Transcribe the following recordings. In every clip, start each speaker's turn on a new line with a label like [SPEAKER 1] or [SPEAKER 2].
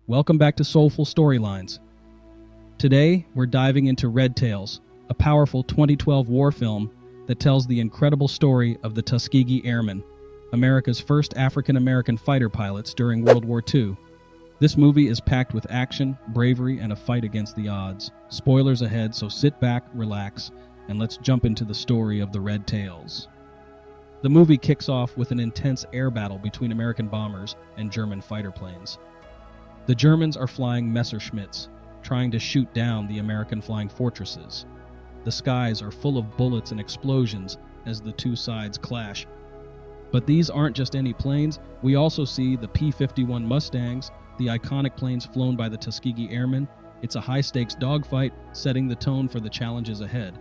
[SPEAKER 1] Welcome back to Soulful Storylines. Today, we're diving into Red Tails, a powerful 2012 war film that tells the incredible story of the Tuskegee Airmen, America's first African-American fighter pilots during World War II. This movie is packed with action, bravery, and a fight against the odds. Spoilers ahead, so sit back, relax, and let's jump into the story of the Red Tails. The movie kicks off with an intense air battle between American bombers and German fighter planes. The Germans are flying Messerschmitts, trying to shoot down the American flying fortresses. The skies are full of bullets and explosions as the two sides clash. But these aren't just any planes. We also see the P-51 Mustangs, the iconic planes flown by the Tuskegee Airmen. It's a high-stakes dogfight, setting the tone for the challenges ahead.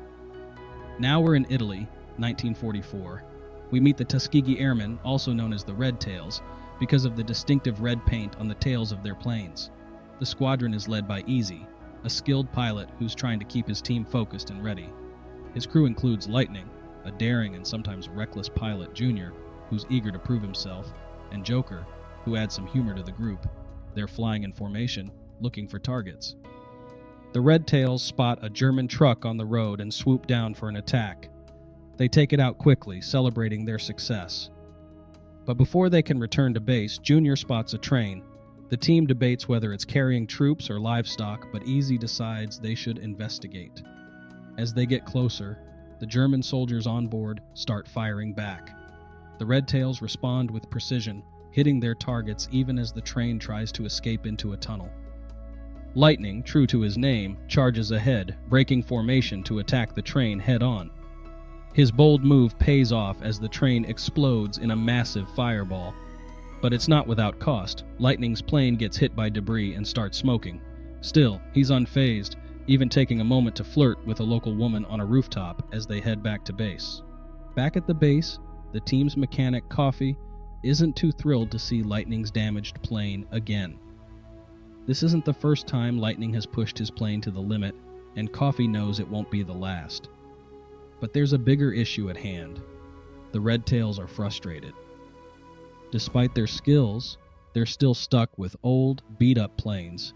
[SPEAKER 1] Now we're in Italy, 1944. We meet the Tuskegee Airmen, also known as the Red Tails, because of the distinctive red paint on the tails of their planes. The squadron is led by Easy, a skilled pilot who's trying to keep his team focused and ready. His crew includes Lightning, a daring and sometimes reckless pilot, Junior, who's eager to prove himself, and Joker, who adds some humor to the group. They're flying in formation, looking for targets. The Red Tails spot a German truck on the road and swoop down for an attack. They take it out quickly, celebrating their success. But before they can return to base, Junior spots a train. The team debates whether it's carrying troops or livestock, but Easy decides they should investigate. As they get closer, the German soldiers on board start firing back. The Red Tails respond with precision, hitting their targets even as the train tries to escape into a tunnel. Lightning, true to his name, charges ahead, breaking formation to attack the train head-on. His bold move pays off as the train explodes in a massive fireball. But it's not without cost. Lightning's plane gets hit by debris and starts smoking. Still, he's unfazed, even taking a moment to flirt with a local woman on a rooftop as they head back to base. Back at the base, the team's mechanic, Coffee, isn't too thrilled to see Lightning's damaged plane again. This isn't the first time Lightning has pushed his plane to the limit, and Coffee knows it won't be the last. But there's a bigger issue at hand. The Red Tails are frustrated. Despite their skills, they're still stuck with old, beat-up planes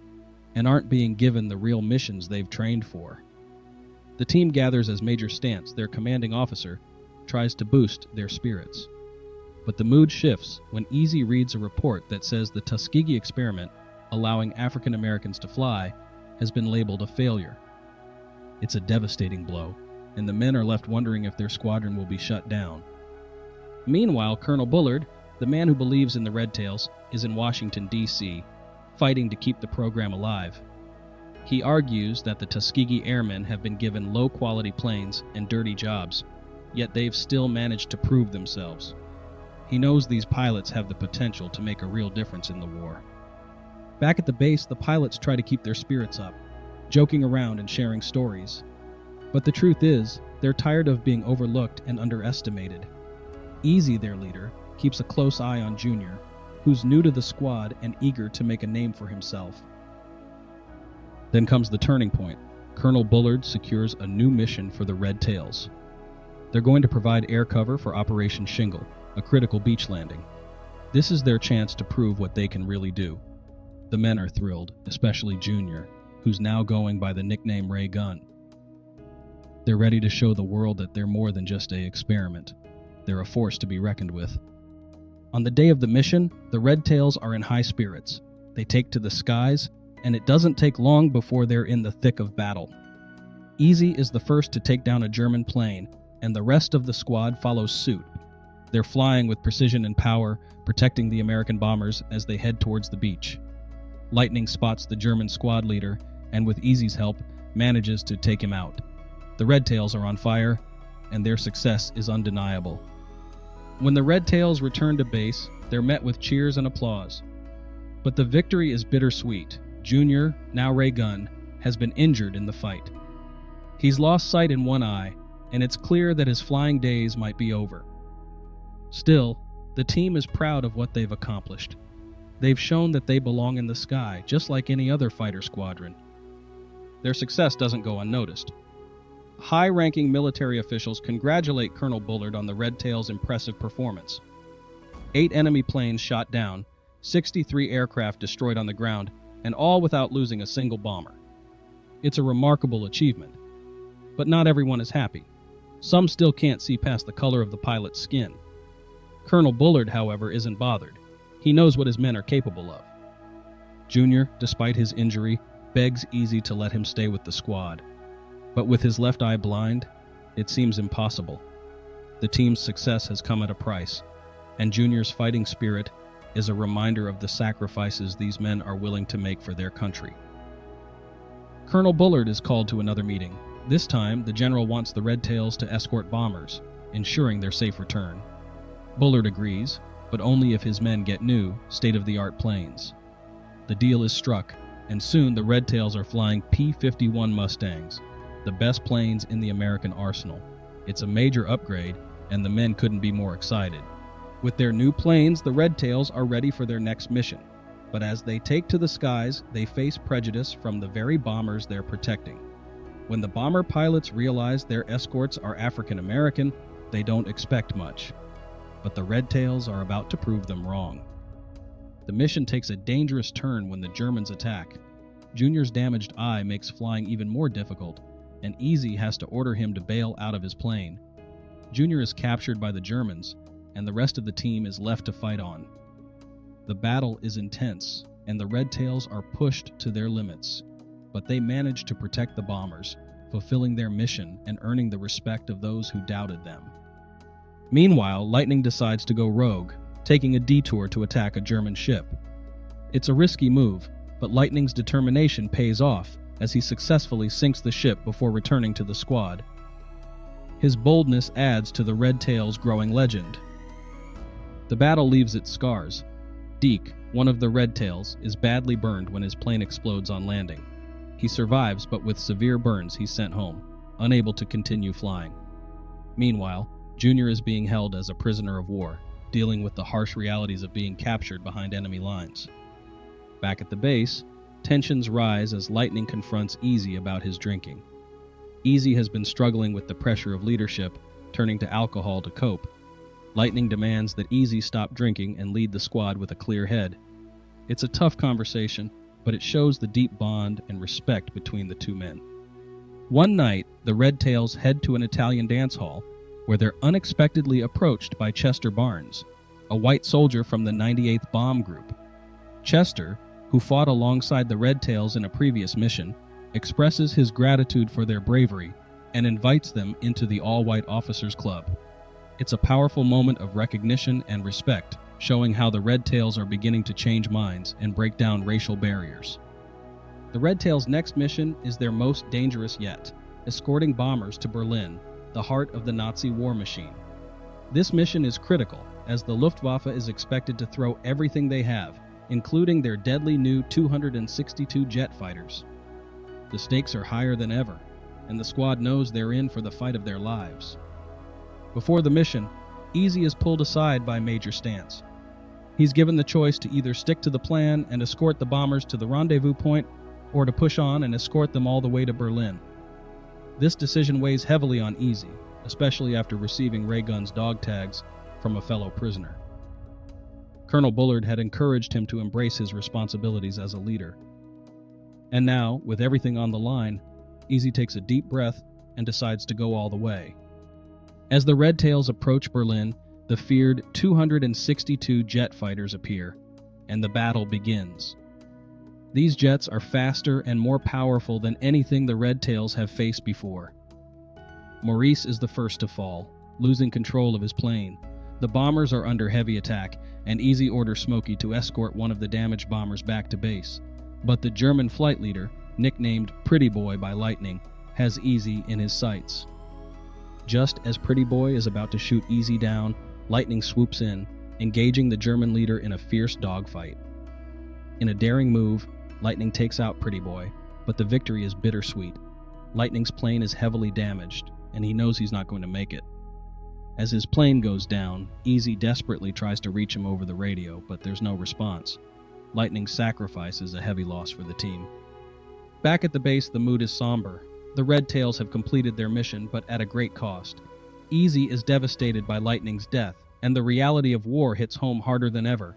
[SPEAKER 1] and aren't being given the real missions they've trained for. The team gathers as Major Stantz, their commanding officer, tries to boost their spirits. But the mood shifts when Easy reads a report that says the Tuskegee experiment, allowing African Americans to fly, has been labeled a failure. It's a devastating blow, and the men are left wondering if their squadron will be shut down. Meanwhile, Colonel Bullard, the man who believes in the Red Tails, is in Washington, D.C., fighting to keep the program alive. He argues that the Tuskegee Airmen have been given low-quality planes and dirty jobs, yet they've still managed to prove themselves. He knows these pilots have the potential to make a real difference in the war. Back at the base, the pilots try to keep their spirits up, joking around and sharing stories. But the truth is, they're tired of being overlooked and underestimated. Easy, their leader, keeps a close eye on Junior, who's new to the squad and eager to make a name for himself. Then comes the turning point. Colonel Bullard secures a new mission for the Red Tails. They're going to provide air cover for Operation Shingle, a critical beach landing. This is their chance to prove what they can really do. The men are thrilled, especially Junior, who's now going by the nickname Ray Gun. They're ready to show the world that they're more than just an experiment. They're a force to be reckoned with. On the day of the mission, the Red Tails are in high spirits. They take to the skies, and it doesn't take long before they're in the thick of battle. Easy is the first to take down a German plane, and the rest of the squad follows suit. They're flying with precision and power, protecting the American bombers as they head towards the beach. Lightning spots the German squad leader, and with Easy's help, manages to take him out. The Red Tails are on fire, and their success is undeniable. When the Red Tails return to base, they're met with cheers and applause. But the victory is bittersweet. Junior, now Ray Gun, has been injured in the fight. He's lost sight in one eye, and it's clear that his flying days might be over. Still, the team is proud of what they've accomplished. They've shown that they belong in the sky, just like any other fighter squadron. Their success doesn't go unnoticed. High-ranking military officials congratulate Colonel Bullard on the Red Tails' impressive performance. 8 enemy planes shot down, 63 aircraft destroyed on the ground, and all without losing a single bomber. It's a remarkable achievement, but not everyone is happy. Some still can't see past the color of the pilot's skin. Colonel Bullard, however, isn't bothered. He knows what his men are capable of. Junior, despite his injury, begs Easy to let him stay with the squad. But with his left eye blind, it seems impossible. The team's success has come at a price, and Junior's fighting spirit is a reminder of the sacrifices these men are willing to make for their country. Colonel Bullard is called to another meeting. This time, the general wants the Red Tails to escort bombers, ensuring their safe return. Bullard agrees, but only if his men get new, state-of-the-art planes. The deal is struck, and soon the Red Tails are flying P-51 Mustangs, the best planes in the American arsenal. It's a major upgrade, and the men couldn't be more excited. With their new planes, the Red Tails are ready for their next mission. But as they take to the skies, they face prejudice from the very bombers they're protecting. When the bomber pilots realize their escorts are African American, they don't expect much. But the Red Tails are about to prove them wrong. The mission takes a dangerous turn when the Germans attack. Junior's damaged eye makes flying even more difficult, and Easy has to order him to bail out of his plane. Junior is captured by the Germans, and the rest of the team is left to fight on. The battle is intense, and the Red Tails are pushed to their limits, but they manage to protect the bombers, fulfilling their mission and earning the respect of those who doubted them. Meanwhile, Lightning decides to go rogue, taking a detour to attack a German ship. It's a risky move, but Lightning's determination pays off as he successfully sinks the ship before returning to the squad. His boldness adds to the Red Tails' growing legend. The battle leaves its scars. Deke, one of the Red Tails, is badly burned when his plane explodes on landing. He survives, but with severe burns he's sent home, unable to continue flying. Meanwhile, Junior is being held as a prisoner of war, dealing with the harsh realities of being captured behind enemy lines. Back at the base, tensions rise as Lightning confronts Easy about his drinking. Easy has been struggling with the pressure of leadership, turning to alcohol to cope. Lightning demands that Easy stop drinking and lead the squad with a clear head. It's a tough conversation, but it shows the deep bond and respect between the two men. One night, the Red Tails head to an Italian dance hall where they're unexpectedly approached by Chester Barnes, a white soldier from the 98th Bomb Group. Chester, who fought alongside the Red Tails in a previous mission, expresses his gratitude for their bravery and invites them into the All-White Officers Club. It's a powerful moment of recognition and respect, showing how the Red Tails are beginning to change minds and break down racial barriers. The Red Tails' next mission is their most dangerous yet, escorting bombers to Berlin, the heart of the Nazi war machine. This mission is critical, as the Luftwaffe is expected to throw everything they have, including their deadly new 262 jet fighters. The stakes are higher than ever, and the squad knows they're in for the fight of their lives. Before the mission, Easy is pulled aside by Major Stantz. He's given the choice to either stick to the plan and escort the bombers to the rendezvous point, or to push on and escort them all the way to Berlin. This decision weighs heavily on Easy, especially after receiving ray guns dog tags from a fellow prisoner. Colonel Bullard had encouraged him to embrace his responsibilities as a leader. And now, with everything on the line, Easy takes a deep breath and decides to go all the way. As the Red Tails approach Berlin, the feared 262 jet fighters appear, and the battle begins. These jets are faster and more powerful than anything the Red Tails have faced before. Maurice is the first to fall, losing control of his plane. The bombers are under heavy attack, and Easy orders Smokey to escort one of the damaged bombers back to base. But the German flight leader, nicknamed Pretty Boy by Lightning, has Easy in his sights. Just as Pretty Boy is about to shoot Easy down, Lightning swoops in, engaging the German leader in a fierce dogfight. In a daring move, Lightning takes out Pretty Boy, but the victory is bittersweet. Lightning's plane is heavily damaged, and he knows he's not going to make it. As his plane goes down, Easy desperately tries to reach him over the radio, but there's no response. Lightning's sacrifice is a heavy loss for the team. Back at the base, the mood is somber. The Red Tails have completed their mission, but at a great cost. Easy is devastated by Lightning's death, and the reality of war hits home harder than ever.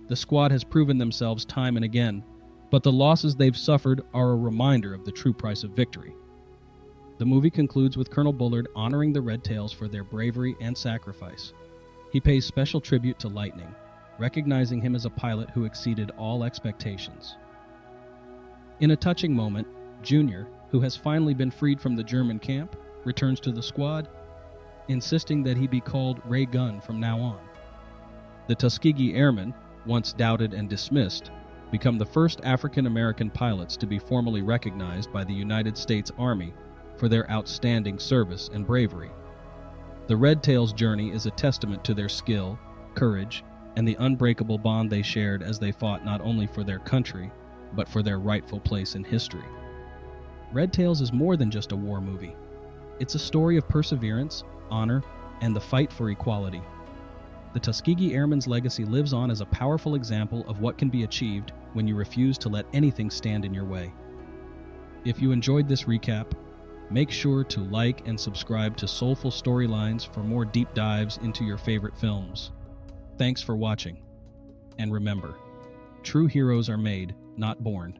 [SPEAKER 1] The squad has proven themselves time and again, but the losses they've suffered are a reminder of the true price of victory. The movie concludes with Colonel Bullard honoring the Red Tails for their bravery and sacrifice. He pays special tribute to Lightning, recognizing him as a pilot who exceeded all expectations. In a touching moment, Junior, who has finally been freed from the German camp, returns to the squad, insisting that he be called Ray Gun from now on. The Tuskegee Airmen, once doubted and dismissed, become the first African-American pilots to be formally recognized by the United States Army for their outstanding service and bravery. The Red Tails' journey is a testament to their skill, courage, and the unbreakable bond they shared as they fought not only for their country, but for their rightful place in history. Red Tails is more than just a war movie. It's a story of perseverance, honor, and the fight for equality. The Tuskegee Airmen's legacy lives on as a powerful example of what can be achieved when you refuse to let anything stand in your way. If you enjoyed this recap, make sure to like and subscribe to Soulful Storylines for more deep dives into your favorite films. Thanks for watching. And remember, true heroes are made, not born.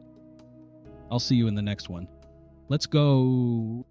[SPEAKER 1] I'll see you in the next one. Let's go.